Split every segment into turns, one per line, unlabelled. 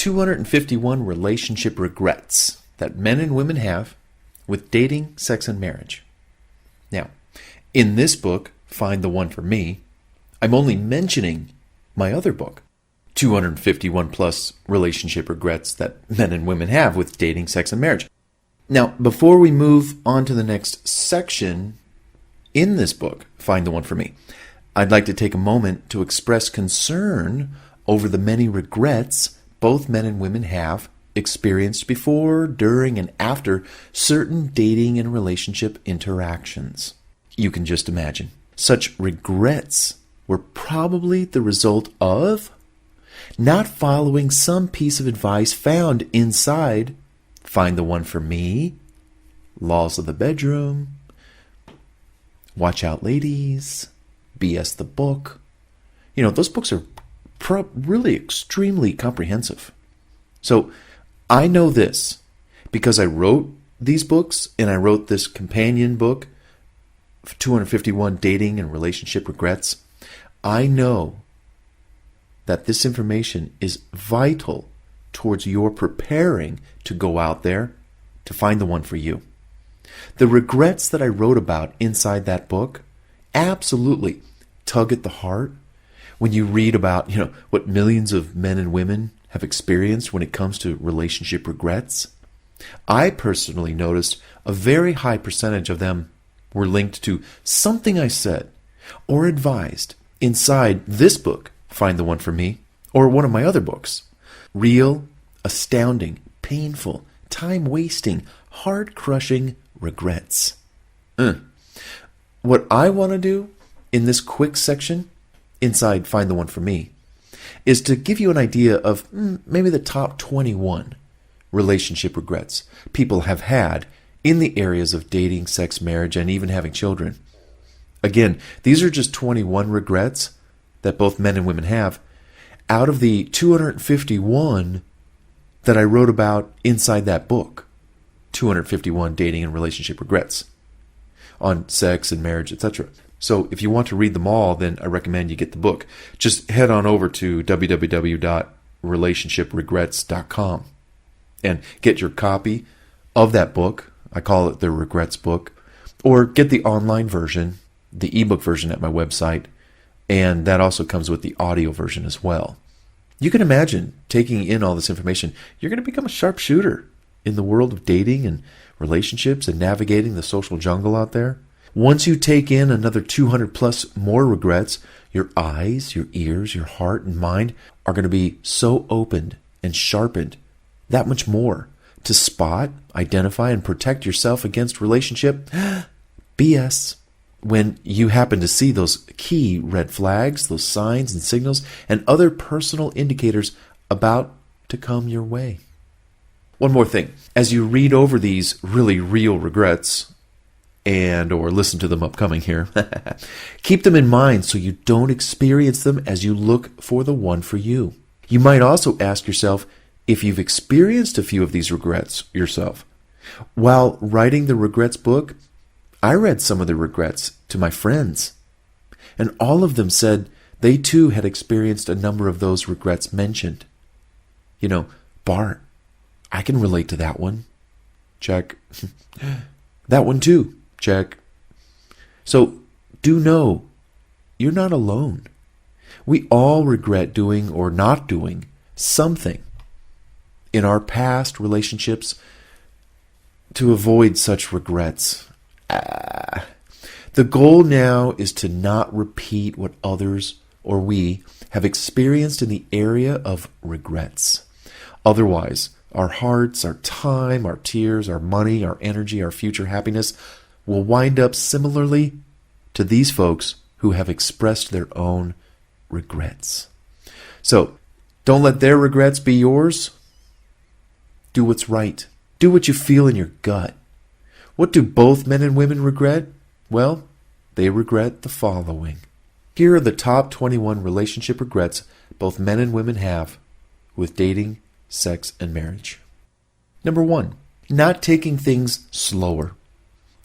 251 relationship regrets that men and women have with dating, sex, and marriage. Now, in this book, Find the One for Me, I'm only mentioning my other book, 251 plus relationship regrets that men and women have with dating, sex, and marriage. Now, before we move on to the next section in this book, Find the One for Me, I'd like to take a moment to express concern over the many regrets both men and women have experienced before, during, and after certain dating and relationship interactions. You can just imagine. Such regrets were probably the result of not following some piece of advice found inside Find the One for Me, Laws of the Bedroom, Watch Out Ladies, BS the Book. You know, those books are really extremely comprehensive. So I know this because I wrote these books and I wrote this companion book, 251 Dating and Relationship Regrets. I know that this information is vital towards your preparing to go out there to find the one for you. The regrets that I wrote about inside that book absolutely tug at the heart when you read about, what millions of men and women have experienced when it comes to relationship regrets. I personally noticed a very high percentage of them were linked to something I said or advised inside this book, Find the One for Me, or one of my other books. Real, astounding, painful, time-wasting, heart-crushing regrets. What I want to do in this quick section inside Find the One for Me is to give you an idea of maybe the top 21 relationship regrets people have had in the areas of dating, sex, marriage, and even having children. Again, these are just 21 regrets that both men and women have out of the 251 that I wrote about inside that book, 251 Dating and Relationship Regrets on sex and marriage, etc. So if you want to read them all, then I recommend you get the book. Just head on over to www.relationshipregrets.com and get your copy of that book. I call it the Regrets book. Or get the online version, the ebook version at my website. And that also comes with the audio version as well. You can imagine taking in all this information. You're going to become a sharpshooter in the world of dating and relationships and navigating the social jungle out there. Once you take in another 200 plus more regrets, your eyes, your ears, your heart, and mind are going to be so opened and sharpened that much more to spot, identify, and protect yourself against relationship BS. When you happen to see those key red flags, those signs and signals, and other personal indicators about to come your way. One more thing. As you read over these really real regrets, or listen to them upcoming here, keep them in mind so you don't experience them as you look for the one for you. You might also ask yourself if you've experienced a few of these regrets yourself. While writing the Regrets book, I read some of the regrets to my friends, and all of them said they too had experienced a number of those regrets mentioned. Bart, I can relate to that one. Check. That one too. Check. So do know you're not alone. We all regret doing or not doing something in our past relationships to avoid such regrets. The goal now is to not repeat what others or we have experienced in the area of regrets. Otherwise, our hearts, our time, our tears, our money, our energy, our future happiness will wind up similarly to these folks who have expressed their own regrets. So, don't let their regrets be yours. Do what's right. Do what you feel in your gut. What do both men and women regret? Well, they regret the following. Here are the top 21 relationship regrets both men and women have with dating, sex, and marriage. Number 1, not taking things slower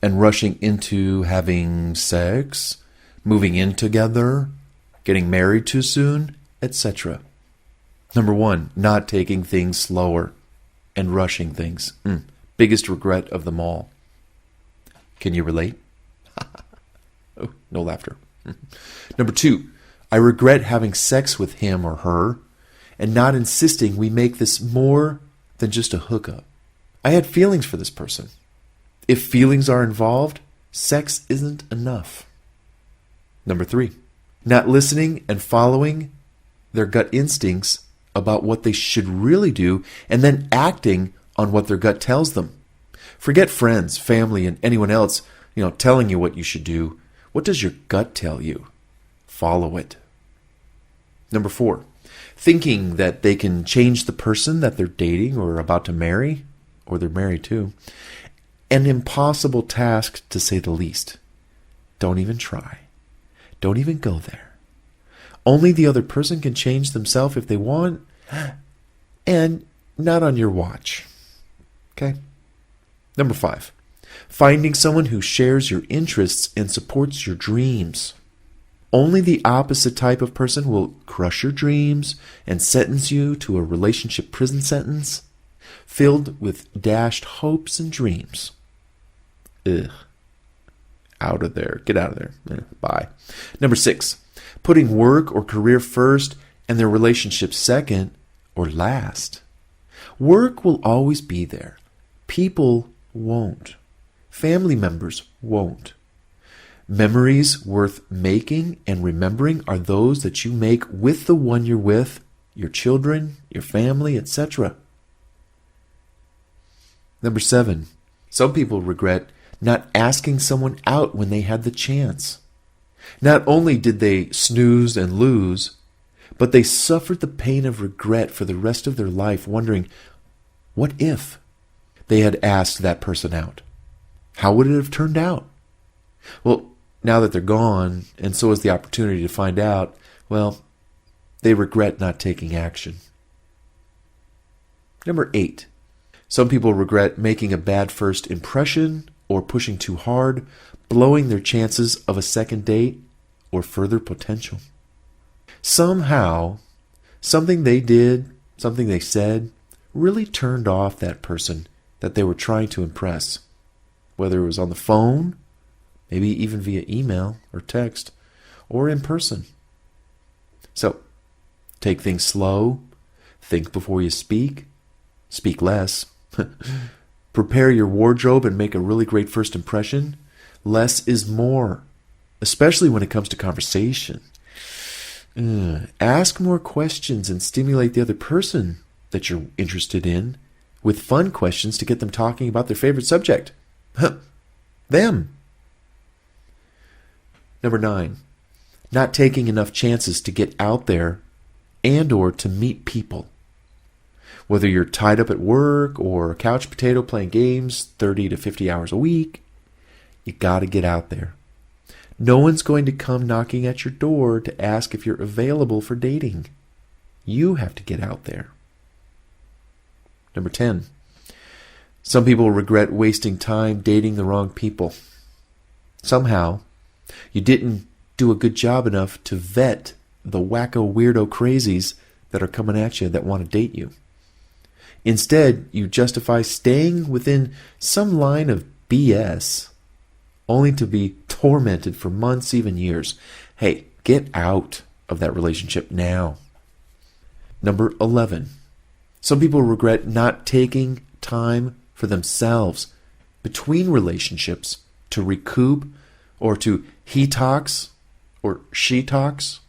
and rushing into having sex, moving in together, getting married too soon, etc. Number 1, not taking things slower and rushing things. Biggest regret of them all. Can you relate? Oh, no laughter. Number 2, I regret having sex with him or her and not insisting we make this more than just a hookup. I had feelings for this person. If feelings are involved, sex isn't enough. Number 3, not listening and following their gut instincts about what they should really do and then acting on what their gut tells them. Forget friends, family, and anyone else, telling you what you should do. What does your gut tell you? Follow it. Number 4, thinking that they can change the person that they're dating or about to marry, or they're married to. An impossible task, to say the least. Don't even try. Don't even go there. Only the other person can change themselves if they want, and not on your watch. Okay? Number 5, finding someone who shares your interests and supports your dreams. Only the opposite type of person will crush your dreams and sentence you to a relationship prison sentence filled with dashed hopes and dreams. Ugh. Out of there. Get out of there. Bye. Number 6, putting work or career first and their relationship second or last. Work will always be there. People won't. Family members won't. Memories worth making and remembering are those that you make with the one you're with, your children, your family, etc. Number 7, some people regret not asking someone out when they had the chance. Not only did they snooze and lose, but they suffered the pain of regret for the rest of their life, wondering, what if they had asked that person out? How would it have turned out? Well, now that they're gone, and so is the opportunity to find out, well, they regret not taking action. Number 8, some people regret making a bad first impression or pushing too hard, blowing their chances of a second date or further potential. Somehow, something they did, something they said, really turned off that person that they were trying to impress. Whether it was on the phone, maybe even via email or text, or in person. So, take things slow, think before you speak less, prepare your wardrobe and make a really great first impression. Less is more, especially when it comes to conversation. Ask more questions and stimulate the other person that you're interested in with fun questions to get them talking about their favorite subject. Them. Number 9, not taking enough chances to get out there and or to meet people. Whether you're tied up at work or a couch potato playing games 30 to 50 hours a week, you got to get out there. No one's going to come knocking at your door to ask if you're available for dating. You have to get out there. Number 10, some people regret wasting time dating the wrong people. Somehow, you didn't do a good job enough to vet the wacko weirdo crazies that are coming at you that want to date you. Instead, you justify staying within some line of BS only to be tormented for months, even years. Hey, get out of that relationship now. Number 11, some people regret not taking time for themselves between relationships to recoup or to he-tox or she-tox,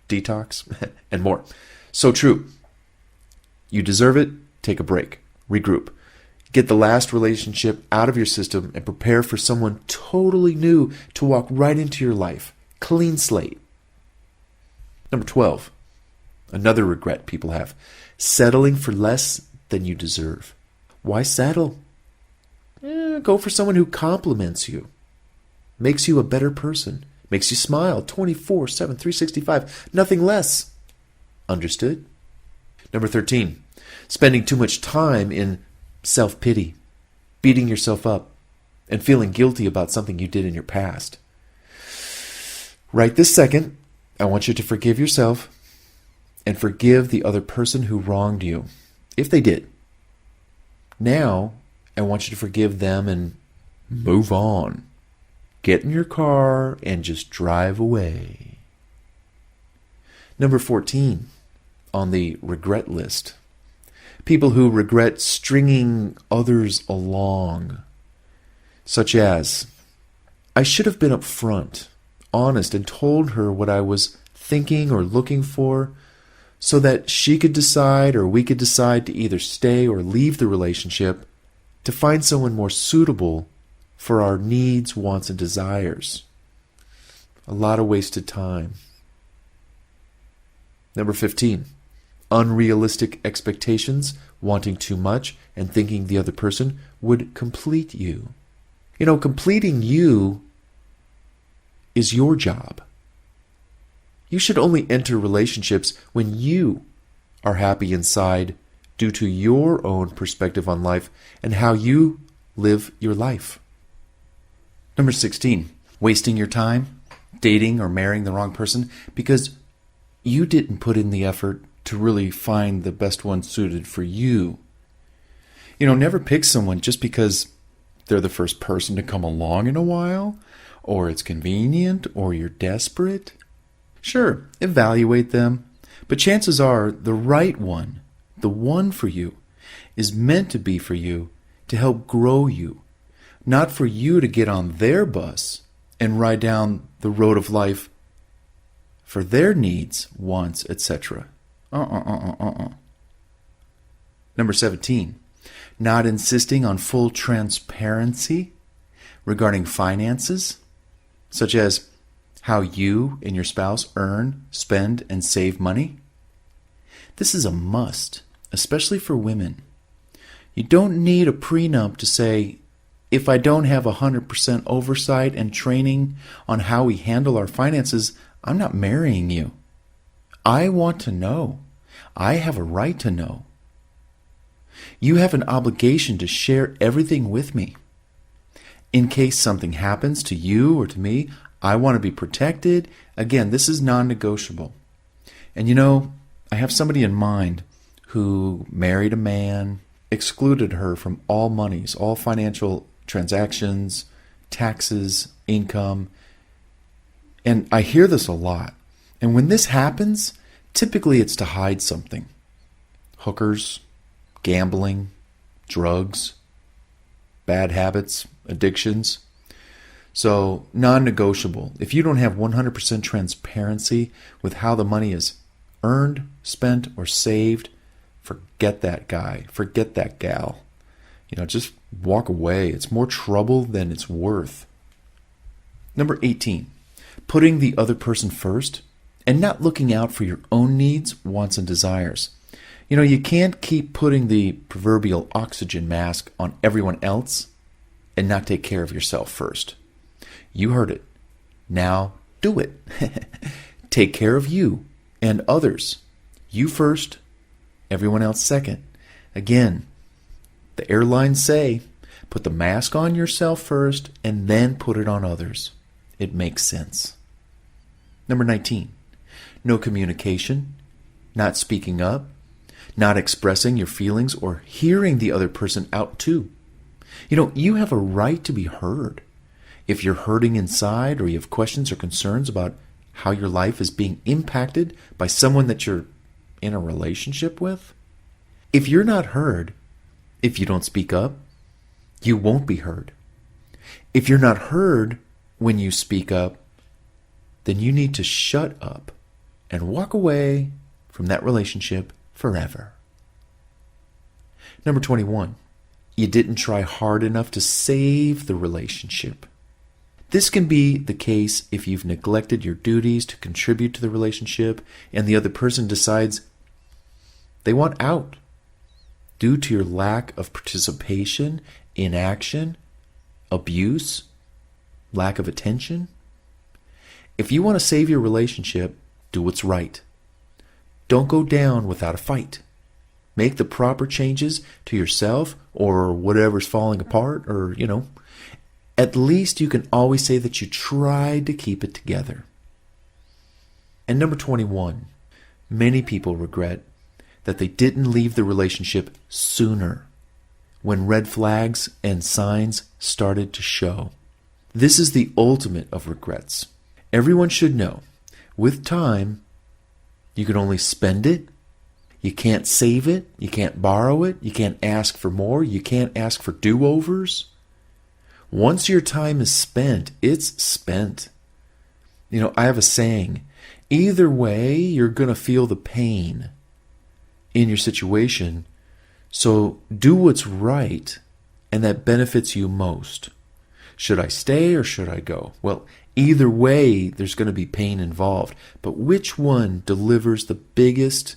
detox, and more. So true. You deserve it. Take a break. Regroup. Get the last relationship out of your system and prepare for someone totally new to walk right into your life. Clean slate. Number 12, another regret people have. Settling for less than you deserve. Why settle? Go for someone who compliments you, makes you a better person, makes you smile 24/7, 365, nothing less. Understood? Number 13, spending too much time in self-pity, beating yourself up, and feeling guilty about something you did in your past. Right this second, I want you to forgive yourself and forgive the other person who wronged you, if they did. Now, I want you to forgive them and move on. Get in your car and just drive away. Number 14 on the regret list. People who regret stringing others along, such as, I should have been upfront, honest, and told her what I was thinking or looking for so that she could decide or we could decide to either stay or leave the relationship to find someone more suitable for our needs, wants, and desires. A lot of wasted time. Number 15, unrealistic expectations, wanting too much and thinking the other person would complete you. You know, completing you is your job. You should only enter relationships when you are happy inside due to your own perspective on life and how you live your life. Number 16, wasting your time, dating or marrying the wrong person because you didn't put in the effort to really find the best one suited for you. You know, never pick someone just because they're the first person to come along in a while, or it's convenient, or you're desperate. Sure, evaluate them, but chances are the right one, the one for you, is meant to be for you to help grow you, not for you to get on their bus and ride down the road of life for their needs, wants, etc. Number 17, not insisting on full transparency regarding finances, such as how you and your spouse earn, spend, and save money. This is a must, especially for women. You don't need a prenup to say, if I don't have 100% oversight and training on how we handle our finances, I'm not marrying you. I want to know. I have a right to know. You have an obligation to share everything with me. In case something happens to you or to me, I want to be protected. Again, this is non-negotiable. And you know, I have somebody in mind who married a man, excluded her from all monies, all financial transactions, taxes, income. And I hear this a lot. And when this happens, typically it's to hide something. Hookers, gambling, drugs, bad habits, addictions. So, non-negotiable. If you don't have 100% transparency with how the money is earned, spent, or saved, forget that guy. Forget that gal. You know, just walk away. It's more trouble than it's worth. Number 18, putting the other person first and not looking out for your own needs, wants, and desires. You know, you can't keep putting the proverbial oxygen mask on everyone else and not take care of yourself first. You heard it. Now do it. Take care of you and others. You first, everyone else second. Again, the airlines say, put the mask on yourself first and then put it on others. It makes sense. Number 19, no communication, not speaking up, not expressing your feelings or hearing the other person out too. You know, you have a right to be heard. If you're hurting inside or you have questions or concerns about how your life is being impacted by someone that you're in a relationship with, if you're not heard, if you don't speak up, you won't be heard. If you're not heard when you speak up, then you need to shut up and walk away from that relationship forever. Number 21, you didn't try hard enough to save the relationship. This can be the case if you've neglected your duties to contribute to the relationship and the other person decides they want out due to your lack of participation, inaction, abuse, lack of attention. If you want to save your relationship, do what's right. Don't go down without a fight. Make the proper changes to yourself or whatever's falling apart, or, at least you can always say that you tried to keep it together. And number 21, Many people regret that they didn't leave the relationship sooner, when red flags and signs started to show. This is the ultimate of regrets. Everyone should know, with time, you can only spend it. You can't save it. You can't borrow it. You can't ask for more. You can't ask for do-overs. Once your time is spent, it's spent. I have a saying, either way, you're going to feel the pain in your situation. So do what's right, and that benefits you most. Should I stay or should I go? Well, either way, there's going to be pain involved. But which one delivers the biggest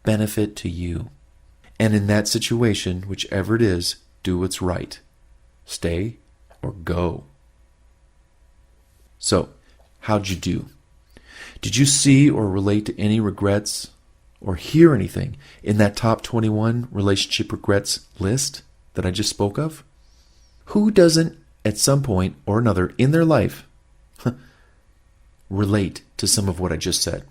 benefit to you? And in that situation, whichever it is, do what's right. Stay or go. So, how'd you do? Did you see or relate to any regrets or hear anything in that top 21 relationship regrets list that I just spoke of? Who doesn't, at some point or another in their life, relate to some of what I just said?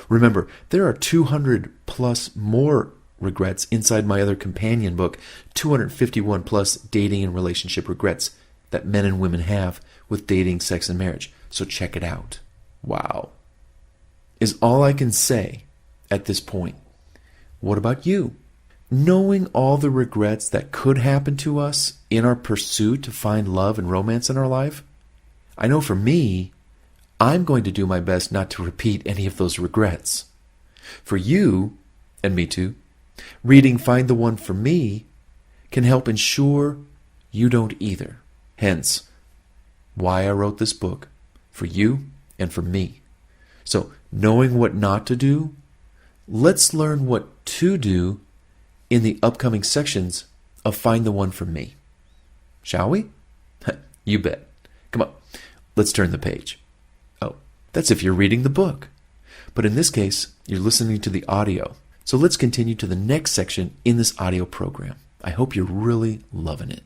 Remember, there are 200 plus more regrets inside my other companion book, 251 plus dating and relationship regrets that men and women have with dating, sex, and marriage. So check it out. Wow. Is all I can say at this point. What about you? Knowing all the regrets that could happen to us in our pursuit to find love and romance in our life, I know for me, I'm going to do my best not to repeat any of those regrets. For you, and me too, reading Find the One for Me can help ensure you don't either. Hence, why I wrote this book, for you and for me. So, knowing what not to do, let's learn what to do in the upcoming sections of Find the One for Me. Shall we? You bet. Come on, let's turn the page. Oh, that's if you're reading the book. But in this case, you're listening to the audio. So let's continue to the next section in this audio program. I hope you're really loving it.